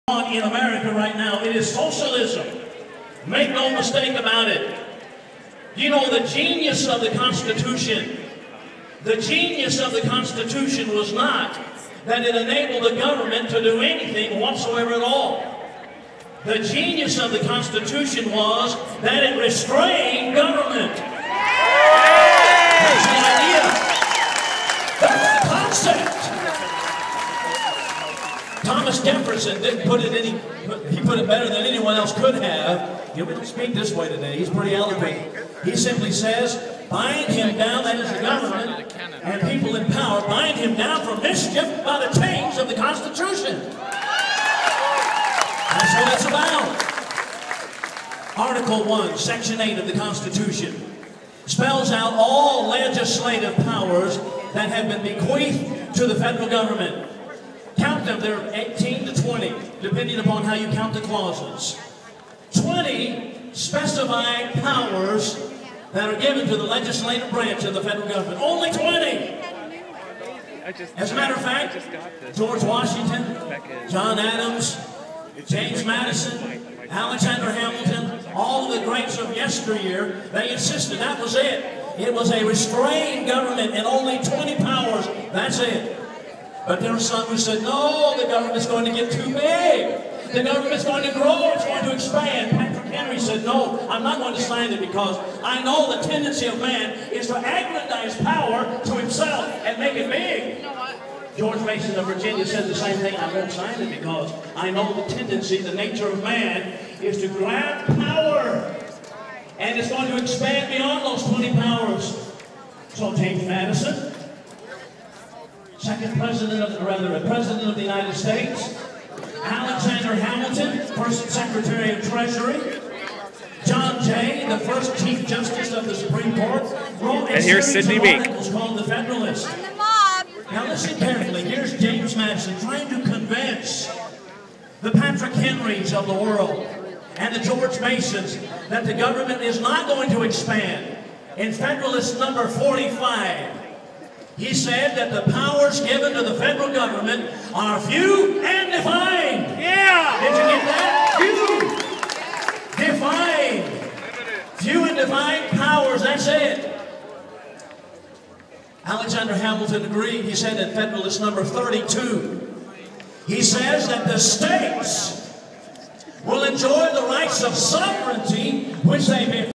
on in America right now. It is socialism. Make no mistake about it. You know, the genius of the Constitution, was not that it enabled the government to do anything whatsoever at all. The genius of the Constitution was that it restrained government. That's the idea. That's the concept. Thomas Jefferson didn't put it he put it better than anyone else could have. He wouldn't speak this way today. He's pretty eloquent. He simply says, bind him down, that is the government, and people in power, bind him down for mischief by the chains of the Constitution. That's what it's about. Article 1, Section 8 of the Constitution spells out all legislative powers that have been bequeathed to the federal government. Count them, they're 18 to 20, depending upon how you count the clauses. 20 specified powers that are given to the legislative branch of the federal government. Only 20! As a matter of fact, George Washington, John Adams, James Madison, Alexander Hamilton, all of the greats of yesteryear, they insisted that was it. It was a restrained government and only 20 powers, that's it. But there were some who said, no, the government's going to get too big. The government's going to grow, it's going to expand. Patrick Henry said, no, I'm not going to sign it because I know the tendency of man is to aggrandize power to himself and make it big. George Mason of Virginia said the same thing. I won't sign it because I know the tendency, the nature of man is to grab power. And it's going to expand beyond those 20 powers. So James Madison, president of the United States, Alexander Hamilton, first Secretary of Treasury, John Jay, the first Chief Justice of the Supreme Court, wrote a series of articles called The Federalist. Now listen carefully. Here's James Madison trying to convince the Patrick Henrys of the world and the George Masons that the government is not going to expand. In Federalist number 45, he said that the powers given to the federal government are few and defined. Yeah! Did you get that? Few. Defined. Few and defined powers, that's it. Alexander Hamilton agreed. He said in Federalist number 32, he says that the states will enjoy the rights of sovereignty which they